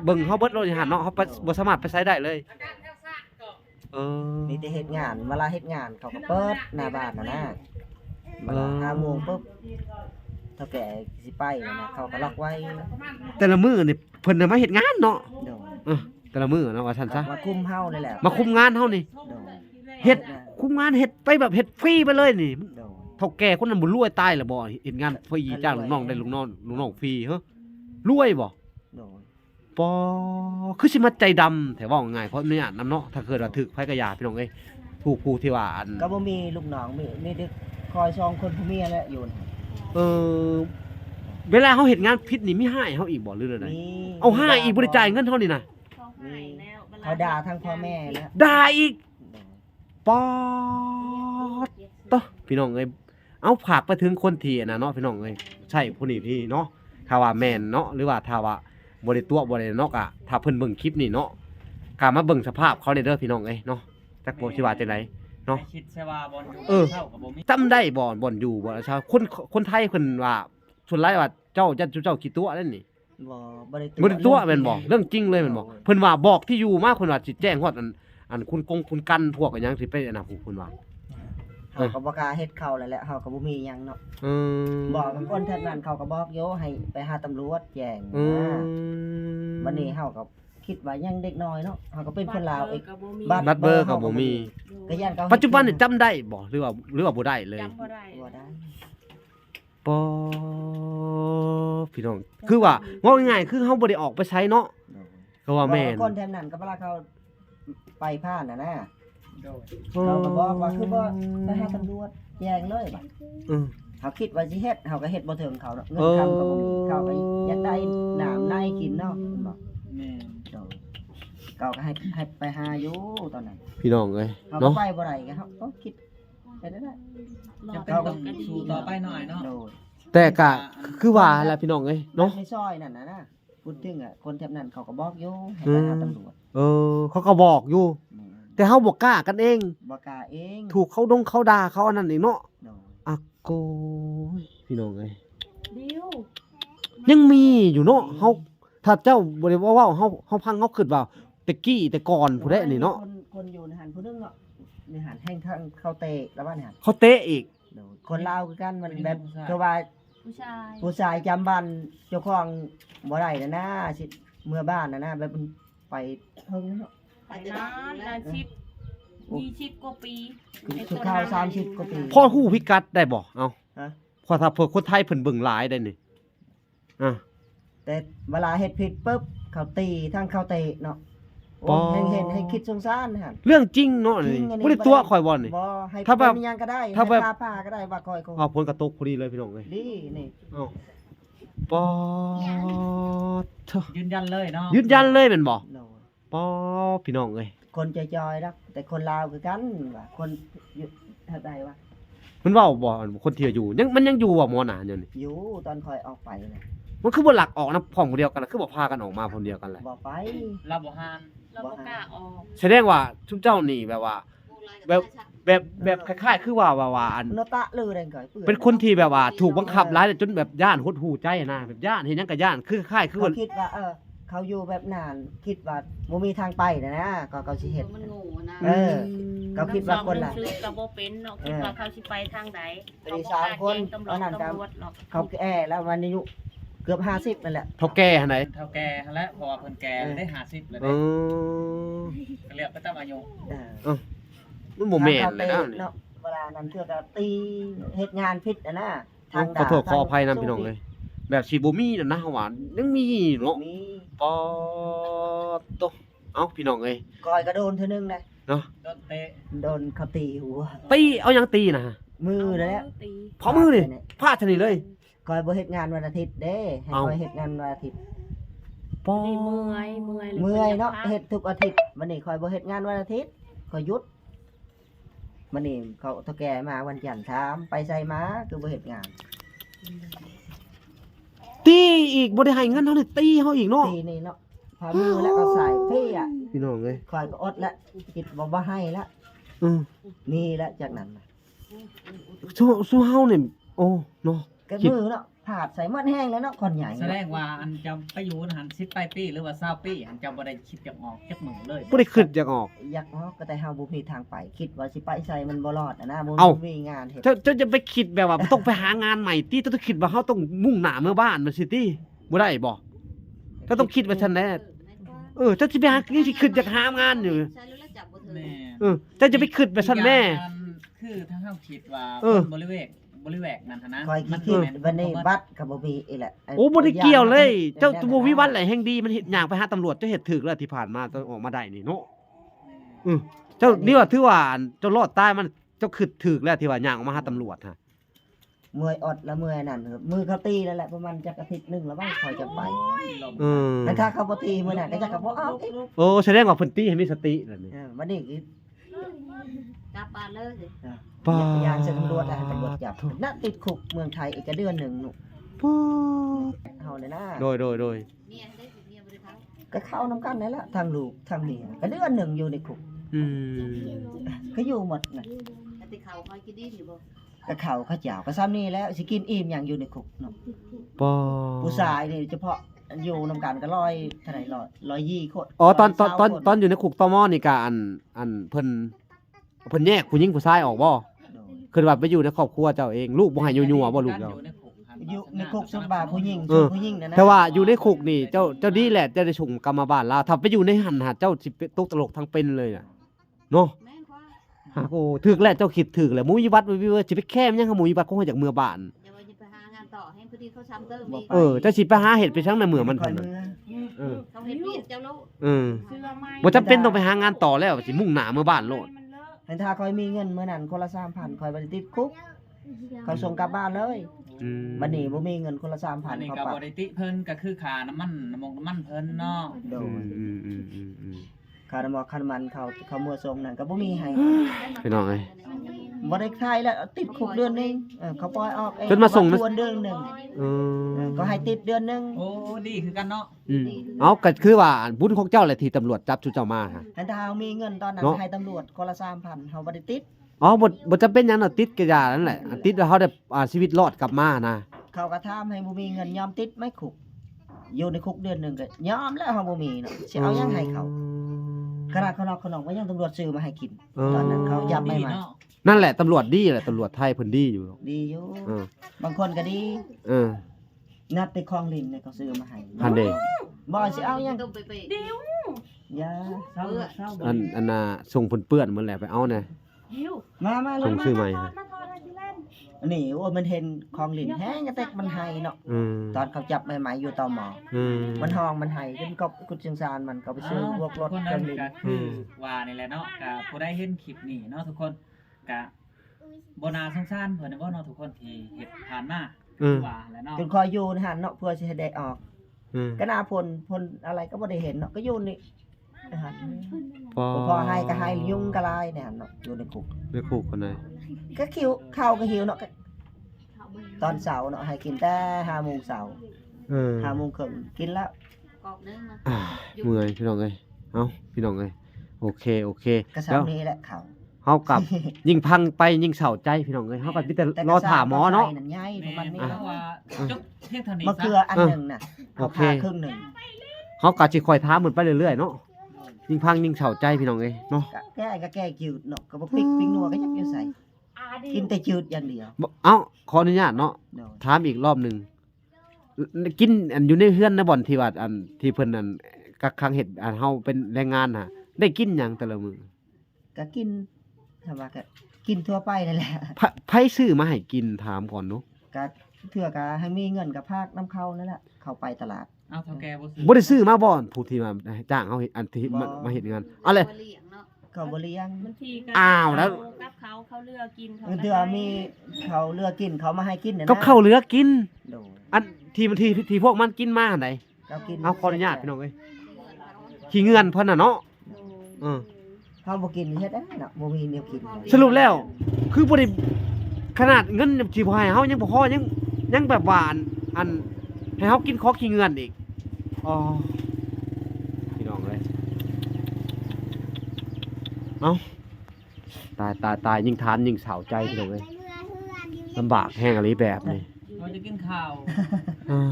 เบิ่งเฮาเบิดโลดอยู่หั่นเนาะเฮาบ่สามารถไปใช้ได้เลยเออ มีแต่เฮ็ดงานเวลาเฮ็ดงานเขาก็เปิดหน้าบ้านน่ะนะเวลา5โมงปุ๊บเท่าแก่สิไปนะเขาก็ล็อกไว้ แต่ละมื้อนี่เพิ่นน่ะมาเฮ็ดงานเนาะ โดย แต่ละมื้อเนาะว่าซั่นซะ มาคุมเฮานี่แหละ มาคุมงานเฮานี่ โดย เฮ็ดคุมงานเฮ็ดไปแบบเฮ็ดฟรีไปเลยนี่ โดย เฒ่าแก่คนนั้นบ่รวยตายแล้วบ่เฮ็ดงานฟรีจ้างลูกน้องได้ลูกน้องฟรีเฮ้อรวยบ่ โดย ปอคือสิมาใจดำแต่ว่าง่ายเพราะอนุญาตนำเนาะถ้าเกิดว่าถึกไผกะยาพี่น้องเอ้ยถูกผู้ที่ว่าอัน ก็บ่มีลูกน้องมีแต่คอย2คนผู้เมียแหละอยู่น่ะ เออเวลาเฮาเฮ็ดงานผิดนี่มีให้เฮาอีกบ่หรือได มี เอาให้อีกบ่ได้จ่ายเงินเฮานี่นะ เขาให้แล้ววล เขาด่าทั้งพ่อแม่แล้ว ด่าอีกปอดตะพี่น้องเอ้ยเอาฝากไปถึงคนที่อันน่ะเนาะพี่น้องเอ้ยใช่ผู้นี้พี่เนาะถ้าว่าแม่นเนาะหรือว่าถ้าว่าบ่ได้ตัวบ่ได้เนาะก็ถ้าเพิ่นเบิ่งคลิปนี่เนาะก็มาเบิ่งสภาพเขาเด้อพี่น้องเอ้ยเนาะจักบ่สิว่าจังได เนาะ ให้คิดใช่ว่าบอลอยู่ เออ เท่ากับบ่มี จำได้บ่อนอยู่บ่ชาวคนไทยเพิ่นว่าส่วนหลายว่าเจ้าขี้ตัวนั่นนี่ บ่ได้ บ่ได้ตัวแม่นบ่เรื่องจริงเลยแม่นบ่เพิ่นว่าบอกที่อยู่มาเพิ่นว่าสิแจ้งฮอดอันคุณกันพวกอันหยังสิไปอันน่ะเพิ่นว่า เฮาก็บ่กล้าเฮ็ดเขาแล้วแหละเฮาก็บ่มีหยังเนาะ เออ บอกกับคนแถวนั้นเขาก็บอกโยให้ไปหาตำรวจแจ้ง เออ วันนี้เฮาก็คิดว่ายังเด็กน้อยเนาะเฮาก็เป็นคนลาวอีก บัตรเบอร์ก็บ่มี ก็ย่านเขา ปัจจุบันนี่จำได้บ่หรือว่าบ่ได้เลย จำบ่ได้ บ่ได้ ปอพี่น้องคือว่าว่าง่ายๆคือเฮาบ่ได้ออกไปใช้เนาะก็ว่าแม่น คนแถวนั้นก็เวลาเขาไปผ่านน่ะนะ โดย เขาก็บอกว่าคือบ่ไปหาตำรวจแจ้งเลยบัด เออ เขาคิดว่าสิเฮ็ดเขาก็เฮ็ดบ่ถึงเขาเนาะเงินคำก็บ่มีเขาก็อยากได้น้ำในกินเนาะบอก แม่น เดี๋ยวเขาก็ให้ไปหาอยู่ตอนนั้น พี่น้องเอ้ย เขาก็ เนาะ ไปบ่ได้ก็เขาก็คิดไปได้ จะเป็นต้องสู้ต่อไปหน่อยเนาะ โดย แต่ก็คือว่าแหละพี่น้องเอ้ยเนาะ ในซอยนั่นนะพูดถึงอ่ะคนแถบนั้นเขาก็บอกอยู่ให้ไปหาตำรวจ เออเขาก็บอกอยู่ แต่เฮาบ่กล้ากันเอง บ่กล้าเอง ถูกเขาด่าเขาอันนั้นอีกเนาะ โดย อะโกยพี่น้องเอ้ย ดิว ยังมีอยู่เนาะเฮาถ้าเจ้าบ่ได้เว้าเฮาพังเฮาคิดว่าแต่กี้แต่ก่อนผู้ใดนี่เนาะ คนอยู่ในหันผู้นึงเนาะในหันแห่งทางเขาเตะแล้วว่าในหัน เขาเตะอีก โดยคนลาวคือกันมันแบบคือว่า ผู้ชายจำบ้านเจ้าของบ่ได้นะสิเมื่อบ้านนะแบบมันไปเฮิงเนาะ ไปนาน20 กว่าปี คือข้าว30กว่าปี พ่อฮู้พิกัดได้บ่เอา ฮะ พอถ้าเพิ่นคนไทยเพิ่นเบิ่งหลายได้นี่อ่ะ แต่เวลาเฮ็ดผิดปุ๊บเขาตีทั้งเขาเตะเนาะ ปอ โอ้เห็นให้คิดสงสารหั่น เรื่องจริงเนาะ จริ นี่ งอันนี้ บ่ได้ตัวข่อยบ่นี่ บ่ให้ ถ้าแบบ เป็นหยังก็ได้ ถ้าแบบ ให้ผ้าก็ได้ว่าคอยเขา เอาผลกระตกพอดีเลยพี่น้องเอ้ย ดีนี่ เอ้าปอเถอะ ยืนยันเลยเนาะ ยืนยันเลยแม่นบ่ เนาะ ปอพี่น้องเอ้ย คนจอยๆนะแต่คนลาวคือกันว่าคนอยู่เท่าใดวะ มันเว้าบ่คนที่อยู่ยังมันยังอยู่บ่หมอหนาเดี๋ยวนี้ อยู่ตอนคอยออกไปนะ มันคือบ่หลักออกนะพร้อมคนเดียวกันล่ะคือบ่พากันออกมาพร้อมเดียวกันแหละ บอกไป เราบ่ฮาน เราบ่กล้าออก แสดงว่าทุกเจ้านี่แบบว่า แบบคล้ายๆคือว่าอัน โนตะลือแดงก่อยปื้ เป็นคนที่แบบว่าถูกบังคับหลายจนแบบย่านหดหูใจนะแบบย่านเห็นหยังก็ย่านคือคล้ายๆคือ เขา ว่า คิดว่าเขาอยู่แบบนานคิดว่าบ่มีทางไปนะก็เขาสิเฮ็ด มันโง่นะ เออ เขาคิดว่าคนละ ซื้อก็บ่เป็นเนาะคิดว่าเขาสิไปทางใด ตีสามคน ตำร เอา วจ นั่นครับ ตำรวจหรอก เขาแก่แล้ววันอายุเกือบ50นั่นแหละ เฒ่าแก่หั่นไหน เท่าแก่และเพราะว่าเพิ่นแก่ได้50แล้ว เอ เด้ อ ก็เรียกไปตามอายุ มันบ่แม่นเลยนะ เนาะเวลานั้นเทื่อก็ตีเฮ็ดงานผิดนะทาง ขอโทษขออภัยนำพี่น้องเลยแบบสิบ่มีนั่นนะว่ายังมีเนาะ มี ปอโตเอ้าพี่น้องเอ้ย ก้อยก็โดนเทื่อนึงนะ เนาะ โดนเตะ โดนเขาตีหัว ตีเอาหยังตีนะ มือนั่นแหละ ตี พอมือนี่พลาดชนิดเลย ก้อยบ่เฮ็ดงานวันอาทิตย์เด้ให้ เอ้า ก้อยเฮ็ดงานวันอาทิตย์ ปอ นี่เมื่อย เมื่อยเนาะเฮ็ดทุกอาทิตย์วันนี้ก้อยบ่เฮ็ดงานวันอาทิตย์ก้อยหยุดวันนี้เขาเฒ่าแก่มาวันจันทร์ถามไปไสมาคือบ่เฮ็ดงาน ตีอีกบ่ได้ให้เงินเฮานี่ตีเฮาอีกเนาะ ตีนี่เนาะพามือแล้วก็ใส่เพ่อะ พี่น้องเอ้ย ก้อยก็อดละคิดบ่ให้ละ อือ นี่ละจากนั้นน่ะ สู้เฮานี่โอ้เนาะ ก็ คิด มือเนาะผาดใส่หมดแห้งแล้วเนาะคนใหญ่ แสดงว่าอันจำไปอยู่นะหัน10ปลายปีหรือว่า20ปีอันจำบ่ได้คิดจะออกจักมื้อเลย บ่ได้คิดอยากออก อยากออกก็แต่เฮาบ่มีทางไป คิดว่าสิไปใส่มันบ่รอดนะบ่ เอ้า มีงานเฮ็ด เจ้าจะไปคิดแบบว่าต้องไปหางานใหม่ติต้องคิดว่าเฮาต้องมุ่งหน้าเมื่อบ้านมันสิติบ่ได้บ่เจ้าต้องคิดว่าฉันแน่เจ้าสิไปหานี่สิคิดอยากหางานอยู่ แม่ เจ้าจะไปคิดว่าฉันแม่ คือถ้าเฮาคิดว่า เออ บริเวณนั่นหั้นนะ คอยคิดวันนี้บัตรก็บ่มีอีแหละ โอ้บ่ได้เกี่ยวเลย เจ้าบ่วิวัฒน์แหละแห่งดีมันเฮ็ดหยังไปหาตำรวจเจ้าเฮ็ดถึกแล้วที่ผ่านมาต้องออกมาได้นี่เนาะเจ้านี่ว่าถือว่าเจ้ารอดตายมันเจ้าคิดถึกแล้วที่ว่าหยังออกมาหาตำรวจฮะ เมื่อยอดแล้วเมื่อยนั่นมือเขาตีแล้วแหละประมาณจักอาทิตย์หนึงแล้วบ้างคอยจะไป ลม แต่ถ้าเขาบ่ตีมื้อนั้นก็จะก็บ่เอาอีก โอ้แสดงว่าเพิ่นตีให้มีสตินั่นนี่ วันนี้คือก ลับบ้านเลย ป้า ยางเส้นตำรวจให้ตำรวจจับน่ะติดคุกเมืองไทยอีกเดือนหนึงหนู ป้า เฮาเนี่ยนะ โดย เมียได้เมียบ่ได้ทำ ก็เข้านำกันนั่นแหละทางลูกทางเมียก็เดือนหนึงอยู่ในคุก อืม ก็อยู่หมดน่ะ แต่ที่เขาคอยกินดินอยู่บ่ ก็เขาเขาเจ้าก็ซ้ำนี่แล้วสิกินอิ่มอย่างอยู่ในคุกเนาะ ป้า ผู้ชายนี่เฉพาะอยู่นำกันก็100เท่าไหร่120คน อ๋อตอน 120 ตอนอยู่ในคุกตมนี่ก็อันเพิ่นแยกผู้หญิงผู้ชายออกบ่คือว่าไปอยู่ในครอบครัวเจ้าเองลูกบ่ให้ยั่วๆบ่ลูกเจ้า อยู่ในคุกสมบาผู้หญิง เออ ผู้หญิงนั่นนะ แต่ว่าอยู่ในคุกนี่เจ้าดีแหละเจ้าได้ชมกรรมบ้านลาวถ้าไปอยู่ในหันหาเจ้าสิตกตลกทั้งเป็นเลยน่ะเนาะ แม่นกว่า หาโอ้ถึกแล้วเจ้าคิดถึกแล้วหมู่วิวัฒน์วิเวอร์สิไปแค่มยังหาหมู่วิวัฒน์คงให้จากเมืองบ้าน อย่าว่าจะไปหางานต่อให้พอดีเขาซ้ำเติมอีก เจ้าสิไปหาเห็ดไปทั้งในเมืองมัน คอ เท่าย นั้น มือ เออ เขาเฮ็ดเวียกเจ้าลูก เออ เสื้อไหม้ บ่จำเป็นต้องไปหางานต่อแล้วสิมุ่งหน้าเมืองบ้านโลด เห็นถ้าคอยมีเงินมื้อนั้นคนละ3,000คอยบ่ได้ติดคุกเขาส่งกลับบ้านเลย อืม บัดนี้บ่มีเงินคนละ อัน 3,000 นี้ เขา ก็ ปรั บบ ริติเพิ่นก็คือค่าน้ำมันเพิ่นเนาะ โด อื ย ม ค่าน้ำมันค่าน้ำมันเขามั่วส่งนั่นก็บ่มีให้ พี่น้องเอ้ย บ่ได้ขายแล้วติดคุกเดือนหนึงเขาปล่อยออกเอง จนมาส่ง ทวนเดือนหนึง เออ ก็ให้ติดเดือนหนึง โอ้ดีคือกันเนาะ เอาก็คือว่าบุญของเจ้าแหละที่ตำรวจจับชุเจ้ามาฮะ เห็นถ้าเฮามีเงินตอนนั้น เนาะ ให้ตำรวจคนละ3,000เฮาบ่ได้ติด อ๋อบ่จำเป็นหยังน่ะติดกระยานั่นแหละติดแล้วเขาได้ชีวิตรอดกลับมานะ เขาก็ถามให้บ่มีเงินยอมติดไหม่คุกอยู่ในคุกเดือนหนึงก็ยอมแล้วเฮาบ่มีเนาะสิเอาหยังให้เขา ขนาดขนมก็ยังตำรวจซื้อมาให้กินตอนนั้นเขาจับไม่มา นั่นแหละตำรวจดีแหละตำรวจไทยเพิ่นดีอยู่ ดีอยู่ เออบ างคนก็ดี เออ นัดไปคลองลินเนี่ยเขาซื้อมาให้ พันเด บ่สิเอายัง เดี๋ยว อย่า เศร้าเศร้า อันน่ะส่งเพิ่นเปื้อนมันแหละไปเอาแน่ เดี๋ยว มาล ส่ ง ง มา ชื่อใหม่ฮะ มาทอดให้พี่เล่น นี่โอ้ยมันเห็นคลองลินแฮงกระเตกมันให้เนาะ อืม ตอนเขาจับใหม่ๆอยู่ตม อืม มันห้องมันให้จนก็กุศลสารมันก็ไปซื้อพวกรถ คน เครื่ นั้ อน งลิน ก็คือว่านี่แหละเนาะก็ผู้ได้เห็นคลิปนี้เนาะทุกคนก็บ่น่าสงสารเพิ่นบ่เนาะทุกคนที่เฮ็ดผ่านมา อืม ว่าแล้วเนาะ จนคอยอยู่นะฮะเนาะเพื่อสิให้ได้ออก อืม ก็น่าพลอะไรก็บ่ได้เห็นเนาะก็อยู่นี่นะฮะ พอ พอให้ก็ให้ยุ่งก็ลายเนี่ยเนาะอยู่ในคุก ไม่คู่คนไหน ก็คิวข้าวก็หิวเนาะก็ตอนเสาร์เนาะให้กินแต่5 โมงเช้า เออ 5 โมงครึ่งกินแล้ว กอกนึงนะ อ่าเมื่อยพี่น้องเอ้ยเอ้าพี่น้องเอ้ยโอเคโอเค ก็เช้า แล้ว นี้แหละข้าว เฮากลับ ยิ่งพังไปยิ่งเศร้าใจพี่น้องเอ้ยเฮาก็มีแต่รอถามหมอเนาะ แต่กระซ่าก็ใส่นั่นใหญ่ประมาณนี้ เพ เนาะ ราะว่าจบเพียงเท่านี้ มะ ซะ เขืออันหนึงน่ะ โอ เอา เค ผ่าครึ่งหนึง เฮาก็สิคอยถามมันไปเรื่อยๆเนาะยิ่งพังยิ่งเศร้าใจพี่น้องเอ้ยเนาะ ก็แก้จืดเนาะก็บ่พริกปิ้งนัวก็ยักอยู่ใส่ อาดี กินแต่จืดอย่างเดียว เอ้าขออนุญาตเนาะ โดย ถามอีกรอบหนึงกินอันอยู่ในเฮือนนะบ่อนที่ว่าอันที่เพิ่นอันกักขังเฮ็ดอันเฮาเป็นแรงงานน่ะได้กินหยังแต่ละมื้อ ก็กินทำว่าก็กินทั่วไปนั่นแหละ ไผซื้อมาให้กินถามก่อนเนาะ ก็เถื่อก็ให้มีเงินกับภาคน้ำเข้านั่นแหละเข้าไปตลาด เอาเท่าแก่บ่ซื้อ บ่ได้ซื้อมาบ่อนผู้ที่มาจ้างเฮาเฮ็ดอันที่ บ่ มาเฮ็ดงานอะไร เลี้ยงเนาะ เขาบ่เลี้ยง บางทีก็ อ้าวแล้ว กับเขาเลือกกินเขา เถื่อมีเขาเลือกกินเขามาให้กินเนี่ย กับข้าวเหลือกิน โดย อันที่มันที่พวกมันกินมาอันใด เขากิน เอาขออนุญาตพี่น้องเอ้ยขี้เงื่อนเพิ่นน่ะเนาะเออ เขาบ่กินเฮ็ดได้เนาะบ่มีแนวกิน สรุปแล้ว คือบ่ได้ขนาดเงินสิบ่ให้เฮายังบ่พอยังแบบว่าอันให้เฮากินของขี้เงื่อนอีกอ๋อพี่น้องเอ้ยเอ้าตายยิ่งทานยิ่งเศร้าใจพี่น้องเอ้ยลำบากแห้งอะไรแบบนี้ เราจะกินข้าว อ่า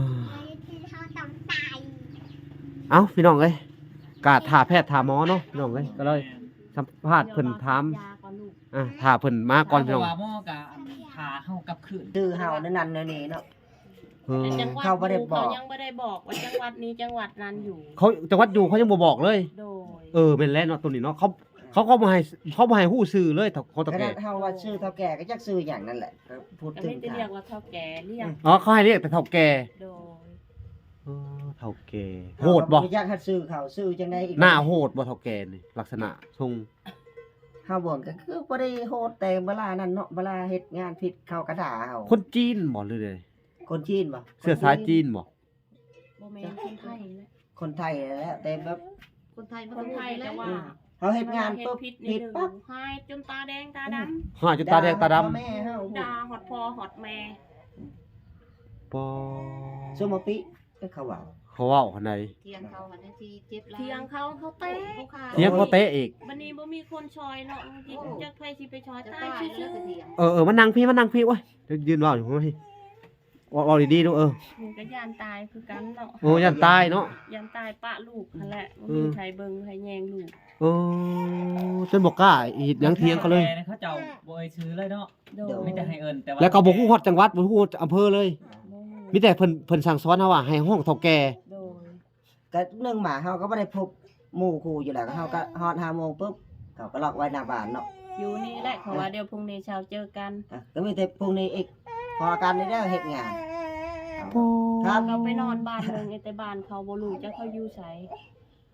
เอ้าพี่น้องเอ้ยกะท่าแพทย์ท่าหมอเนาะพี่น้องเอ้ยก็เลยสัมภาษณ์เพิ่นถาม ยาก่อนลูก ท่าเพิ่นมาก่อนพี่น้อง ว่าหม้อกับขาเฮากลับคืน ชื่อเฮานั่นนี่เนาะ เออ แต่จังหวัด เขาบ่ได้บอก เขายังไม่ได้บอกว่าจังหวัดนี้จังหวัดนั้นอยู่ เขาจังหวัดอยู่เขายังบ่บอกเลย โดย เออเป็นแล้วเนาะตัวนี้เนาะเขาก็บ่ให้ฮู้ชื่อเลยเขาตะ ข แก นาดเฮาว่าชื่อเฒ่าแก่ก็จักชื่ออย่างนั้นแหละก็พูด ก็ ถึ ไม่ ง ได้เรียกว่าเท่าแก่เรียก อ๋อเขาให้เรียกแต่เฒ่าแก่ โดย เออเฒ่าแก่โหดบ่ อยากให้ชื่อเขาชื่อจังได๋อีก หน้าโหดบ่เฒ่าแก่นี่ลักษณะทรง เฮาบ่ก็คือบ่ได้โหดแต่เวลานั้นเนาะเวลาเฮ็ดงานผิดเขาก็ด่าเฮา คนจีนบ่หรือได คนจีนบ่ เสื้อสายจีนบ่ โบแมนคนไทยแหละ คนไทยแหละแต่แบบ คนไทยแต่ว่า เขาเฮ็ดงานปุ๊บ ผิด ผิดปั๊บ ให้จนตาแดงตาด หาจนตาแดงตาดำ พ่อแม่เฮา ำด่าหอดพอหอดแม่ ปอ ซุมปิเขาว่า เขาเว้าคั่นใด เทียงเขาหันทีเจ็บ เทียงเขาเตะ เถียงเขาเตะอีก บันนี้บ่มีคนชอยเนาะจิจักไผสิไปชอย จะ ตา ตาย ย ซื่ แล้ว อ ก็เทียง เออมานั่งพี่โอ้ยเดี๋ยวยืนเว้าอยู่พี่เว้าดีๆดูเออ ๆมันก็ย่านตายคือกันเนาะ โอ้ยันตายเนาะ ย่านตายปะลูกนั่นแหละบ่มีใครเบิ่งใครแยงลูก เออจนบ่กล้าเฮ็ดหยังเถียงเขาเลย แก่เขาเจ้าบ่เอ่ยชื่อเลยเนาะ โดย มีแต่ให้เอิ้นแต่ว่า แล้วก็บ่ฮู้ฮอดจังหวัดบ่ฮู้ฮอดอำเภอเลย มีแต่เพิ่นสั่งสอนเฮาว่าให้ห้องเฒ่าแก่ โดย ก็เรื่องหมาเฮาก็บ่ได้พบหมู่คู่อยู่แล้วก็เฮาก็ฮอด5 โมงปุ๊บเขาก็ล็อกไว้หน้าบ้านเนาะ อยู่นี่แหละเพราะว่าเดี๋ยวพรุ่งนี้เช้าเจอกัน ก็มีแต่พรุ่งนี้อีกพอกันนี่ได้เฮ็ดงานครับ เราไปนอนบ้านเมืองแต่บ้านเขาบ่รู้จักเขาอยู่ไส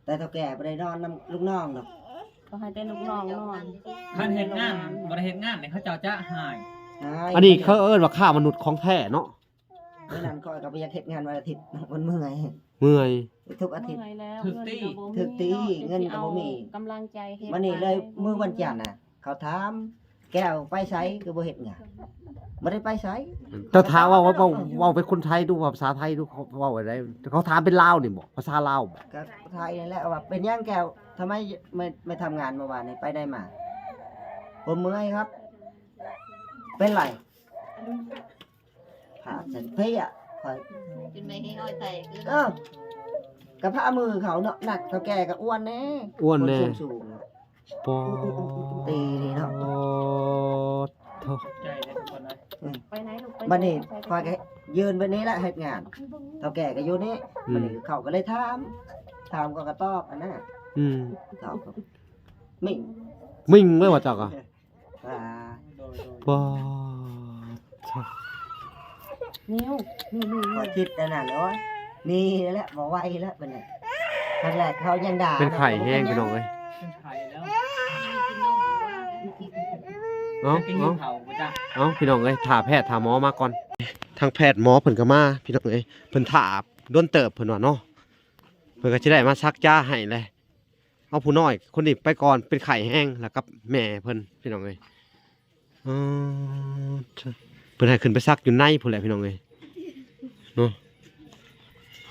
แต่เฒ่าแก่บ่ได้นอนนํลูกน้องเนาะ เขาให้แต่ลูกน้องนอน คันเฮ็ดงานบ่ได้เฮ็ดงานเนี่ยเขาเจ้าจะหาย อันนี้เขาเอิ้นว่าฆ่ามนุษย์ของแท้เนาะ เมื่อนั้นก็ไปอยากเฮ็ดงานวันอาทิตย์มันเมื่อย เมื่อย ทุกอาทิตย์ เมื่อยแล้ว ถึกตีเงินก็บ่มี กำลังใจเฮ็ด วันนี้เลยมื้อวันจันทร์น่ะ เขาถามแก้วไปไสคือบ่เฮ็ดงานบ่ได้ไปไส เจ้าถามว่าเป็นคนไทยดูภาษาไทยดูเขาเว้าอะไรเขาถามเป็นลาวนี่บ่ภาษาลาวบ่ ก็ไทยนั่นแหละว่าเป็นหยังแก้วทำไมไม่ทำงานเมื่อวานนี้ไปได้มาผมเมื่อยครับ เป็นไรผ่าฉันเพี้ยคอย จนไม่ให้อ้อยแตก เออก็ กับผ้ามือเขาเนาะหนักเท่าแก่กับอ้วนแน่ อ้วนแน่ คสูง ปอ ๆตีนี่เนาะ โถ่ ใจเลยทุกคนเลย ไปไหนลูกไป บัดนี้คอยก็ยืนไปนี้แหละเฮ็ดงานเท่าแก่ก็อยู่นี่บัดนี้เขาก็เลยถามก็ตอบอันนั้นน่ะ อืม เขาก็มิ่ง มิ่งเลยว่าจักอ่ะ ว่า โดย ปอโถ่ นิ้วนี่ พอคิดอันนั้นแล้วว่านี่แหละบ่ไหวแล้วบัดนี้ครั้งแรกเขายังด่า เป็นไข่แห้งพี่น้องเอ้ย เป็นไข่แล้ว เอ้า กิน เอ้า เผาบ่จ้ะ เอ้าพี่น้องเอ้ยถาแพทย์ถาหมอมาก่อนทางแพทย์หมอเพิ่นก็มาพี่น้องเอ้ยเพิ่นถาโดนเติบเพิ่นว่าเนาะเพิ่นก็สิได้มาซักยาให้เลยเอาผู้น้อยคนนี้ไปก่อนเป็นไข้แห้งแล้วกับแม่เพิ่นพี่น้องเอ้ยอ๋อเพิ่นให้ขึ้นไปซักอยู่ในพุ่นแหละพี่น้องเอ้ยเนาะ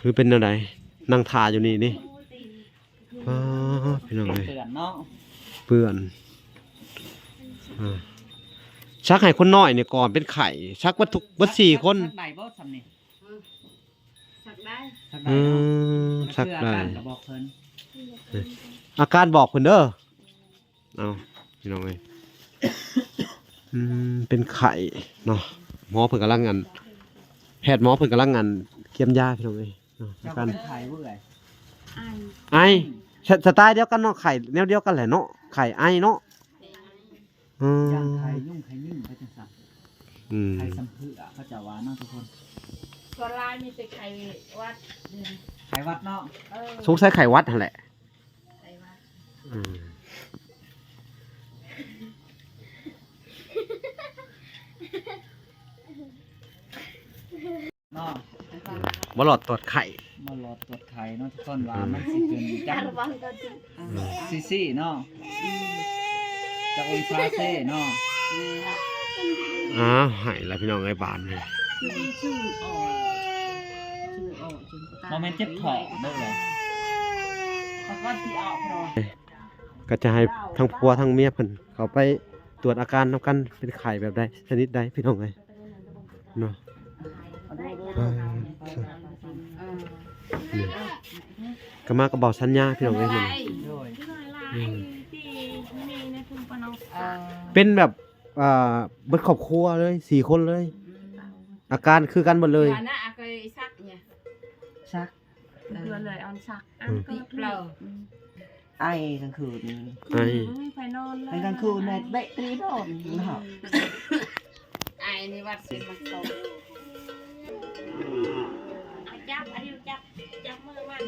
คือเป็นแนวใดนั่งทาอยู่นี่อ๋อพี่น้องเอ้ย เตือนเนาะ เปื้อนชักให้คนน้อยเนี่ยก่อนเป็นไข่ชักวัตถุวัต4คน สักใดบ่ซำนี่ สักได้ สักใด อื เนาะ มชักได้ เพื่ออาการก็บอกเพิ่น อาการบอกเพิ่นเด้อเอาพี่น้องเอ้ยเป็นไข่เนาะหมอเพิ่นกำลังงานแพทย์หมอเพิ่นกำลังงานเกี่ยมยาพี่น้องเอ้ยเนาะอา เจ้า การ เป็นไข่เบื่อ ไอ ไอสไตล์เดียวกันเนาะไข่แนวเดียวกันแหละเนาะไข่ไอเนาะอืม ย่างไข่ยุ่งไข่นิ่งไปจังซั่น อืม ไข่สัมผือเขาจะว่าเนาะทุกคน ส่วนลายมีแต่ไข่วัด ไข่วัดเนาะ สงสัยไข่วัดนั่นแหละ ไข่วัด อืม เนาะ บ่หลอดตรวจไข่ มาหลอดตรวจไข่เนาะทุกคนว่ามันสิเป็นจั การ ก วางตัวจริง ซีเนาะจักองศาเซ่เนาะ อ้าวหายแล้วพี่น้องไอ้บานเลย ชื่อออกชื่อ โมเมนต์เจ็บท้องเด้อเลย เพราะว่าที่ออกเพราะ ก็จะให้ทั้งผัวทั้งเมียเพิ่นเขาไปตรวจอาการนำกันเป็นไข่แบบใดชนิดใดพี่น้องเอ้ยเนาะนี่ก็มาก็บอกสัญญาพี่น้องเอ้ยมัน โดย เป็นแบบเบิดครอบครัวเลย4คนเลย อาการคือกันหมดเลย น่ะเคยซักเนี่ย ซัก เพื่อนเลยเอาซักอันก็เปล่า ไอ้กลางคืน ไอ้ ไม่ไปนอนเลย ไอ้กลางคืนเนี่ยเบะตีโดนเนาะ ไอ้นี่วัดสิมาส่งจับอันนี้จับมือมัน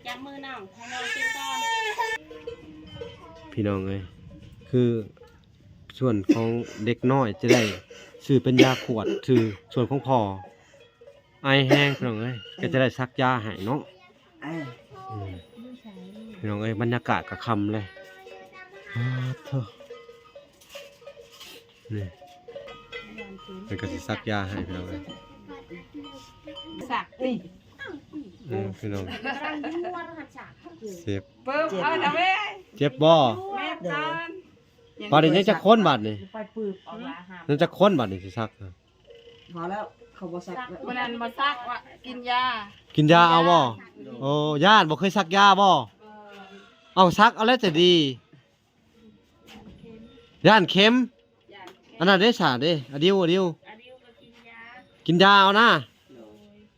จับมือน้องให้น้องกินก่อน พี่น้องเอ้ยคือส่วนของเด็กน้อยจะได้ซื้อเป็นยาขวดซื้อส่วนของพ่อไอแห้งพี่น้องเอ้ยก็จะได้ซักยาให้เนาะ ไอ้ อืมพี่น้องเอ้ยบรรยากาศก็ค่ำเลยเถอะนี่มันก็สิซักยาให้พี่น้องเอ้ย สักนี่ พี่น้อง กำลังยั่วหัดสัก เจ็บ เปิ้มเอาทำไม เจ็บบ่ แม่ตอน บาดนี้ยังจะค้นบาดนี่ ไปปืบออกมาหา ยังจะค้นบาดนี่สิซัก พอแล้วเขาบ่ซักแล้ว วันนั้นมาซักว่ากินยา กินยาเอาบ่โอ้ย่านบ่เคยซักยาบ่เอาซักเอาแล้วจะดีย่านเข็มอันนั้นเด้สาเด้อดิว อันนี้ก็กินยา กินยาเอานะ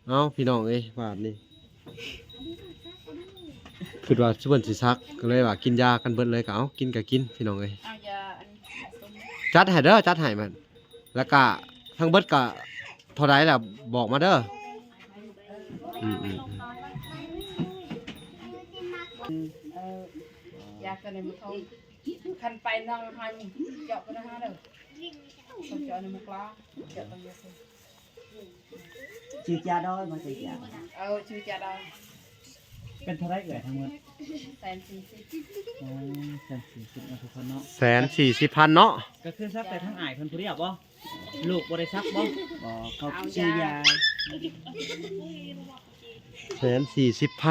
เอาพี่น้องเอ้ยบาดนี้คือว่าสิเพิ่นสิซักก็เลยว่ากินยากันเบิดเลยก็เอากินก็กินพี่น้องเอ้ย เอายาอันนี้ส้ม จัดให้เด้อจัดให้มันแล้วก็ทั้งเบิดก็เท่าใดล่ะบอกมาเด้ออืม ยาตัวนี้มันเขาคันไปน้องพันเจาะกันนะเด้อคนเจาะในมุกล้อเจาะตรงนี้ ชื่อยาด้อยมาสิยา เอาชื่อยาดอง เป็นเท่าไรเอ่ยทั้งหมด 140 อ๋อ140นะทุกคนเนาะ 140,000เนาะ ก็คือซักแต่ทั้งอ้ายเพิ่นผู้เดียวบ่ลูกบ่ได้ซักบ่ บ่เขาชื่อยา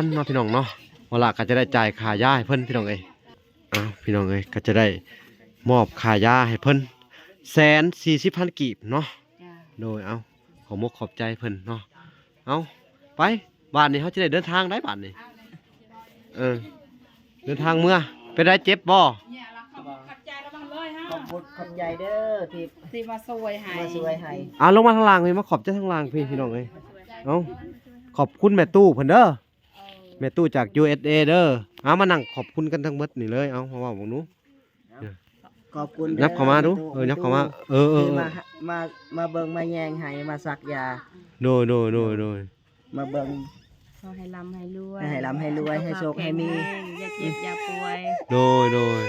140,000เนาะพี่น้องเนาะเวลาก็จะได้จ่ายค่ายาให้เพิ่นพี่น้องเอ้ยอ้าวพี่น้องเอ้ยก็จะได้มอบค่ายาให้เพิ่น140,000กีบเนาะ จ้า โดยเอาขอมกขอบใจเพิ่นเนาะเอาไป บ้านนี้เขาจะได้เดินทางได้บ้านนี้เดินทางเมื่อไปได้เจ็บบ่ เนี่ยเราขับใจเราบ้างเลยฮะ ขอบคุณขอบใจเด้อที่ ที่มาสวยให้ มาช่วยให้ ลงมาทางล่างพี่มาขอบเจ้าทางล่างพี่น้องเอ้ยเอาขอบคุณแม่ตู้เพิ่นเด้อแม่ตู้จาก USA เด้อมานั่งขอบคุณกันทั้งหมดนี่เลยเอาเพราะว่าผมนู้ ขอบคุณ ยับเข้ามาดูยับเข้ามาที่มาเบิ่งมาแยงให้มาสักยา โดย มาเบิ่ง ขอให้ร่ำให้รวย ให้ร่ำให้รวยให้โชคให้มี อย่าเจ็บอย่าป่วย โดย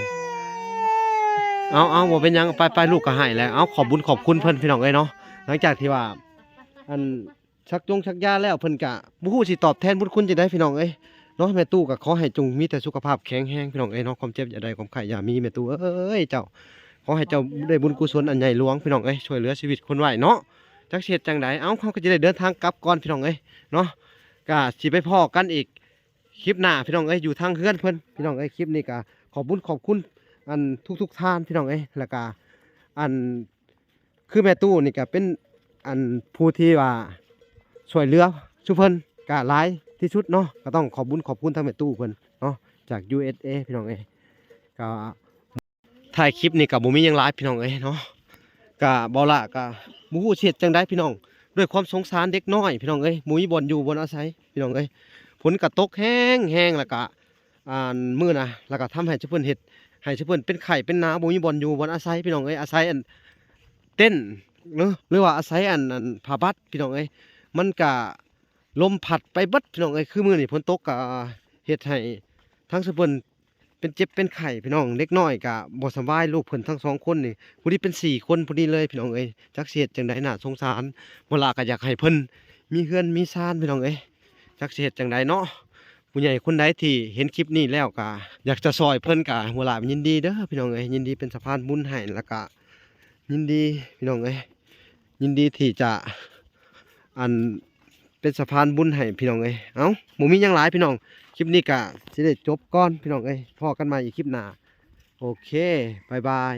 เอาบ่เป็นหยังไปลูกก็ให้แล้วเอาขอบบุญขอบคุณเพิ่นพี่น้องเอ้ยเนาะหลังจากที่ว่าอันชักยาแล้วเพิ่นก็บ่ฮู้สิตอบแทนบุญคุณจังได๋พี่น้องเอ้ยเนาะแม่ตู้ก็ขอให้จงมีแต่สุขภาพแข็งแรงพี่น้องเอ้ยเนาะความเจ็บอย่าได้ความไข้อย่ามีแม่ตู้เอ้ยเจ้าขอให้เจ้าได้บุญกุศลอันใหญ่หลวงพี่น้องเอ้ยช่วยเหลือชีวิตคนไว้เนาะจักเฮ็ดจังไดเขาก็จะได้เดินทางกลับก่อนพี่น้องเอ้ยเนาะก็สิไปพ้อกันอีกคลิปหน้าพี่น้องเอ้ยอยู่ทางเฮือนเพิ่นพี่น้องเอ้ยคลิปนี้ก็ขอบบุญขอบคุณอันทุกท่านพี่น้องเอ้ยแล้วก็อันคือแม่ตู้นี่ก็เป็นอันผู้ที่ว่าช่วยเหลือชุเพิ่นก็หลายที่สุดเนาะก็ต้องขอบบุญขอบคุณทางแม่ตู้เพิ่นเนาะจาก USA พี่น้องเอ้ยก็ถ่ายคลิปนี่ก็บ่มีหยังหลายพี่น้องเอ้ยเนาะก็บ่ละก็บ่ฮู้สิเฮ็ดจังได๋พี่น้องด้วยความสงสารเด็กน้อยพี่น้องเอ้ยหมุ้ยบ่อนอยู่บ่อนอาศัยพี่น้องเอ้ยฝนก็ตกแห้งแล้วก็มื้อน่ะแล้วก็ทำให้ชุเพิ่นเฮ็ดให้ชุเพิ่นเป็นไข้เป็นหนาวบ่มีบ่อนอยู่บ่อนอาศัยพี่น้องเอ้ยอาศัยอันเต้นเนาะหรือว่าอาศัยอันผ้าบัดพี่น้องเอ้ยมันก็ลมพัดไปเบิดพี่น้องเอ้ยคือมื้อนี้ฝนตกก็เฮ็ดให้ทั้งชุเพิ่นเป็นเจ็บเป็นไข้พี่น้องเด็กน้อยก็บ่สบายลูกเพิ่นทั้ง2คนนี่ผู้นี้เป็น4คนผู้นี้เลยพี่น้องเอ้ยจักสิเฮ็ดจังได๋น่าสงสารบ่ล่ะก็อยากให้เพิ่นมีเฮือนมีศาลพี่น้องเอ้ยจักสิเฮ็ดจังได๋เนาะผู้ใหญ่คนใดที่เห็นคลิปนี้แล้วก็อยากจะซอยเพิ่นก็หัวหลานยินดีเด้อพี่น้องเอ้ยยินดีเป็นสะพานบุญให้แล้วก็ยินดีพี่น้องเอ้ยยินดีที่จะอันเป็นสะพานบุญให้พี่น้องเอ้ยเอ้าบ่มีหยังหลายพี่น้องคลิปนี้ก็สิได้จบก่อนพี่น้องเอ้ยพอกันใหม่อีกคลิปหน้าโอเคบ๊ายบาย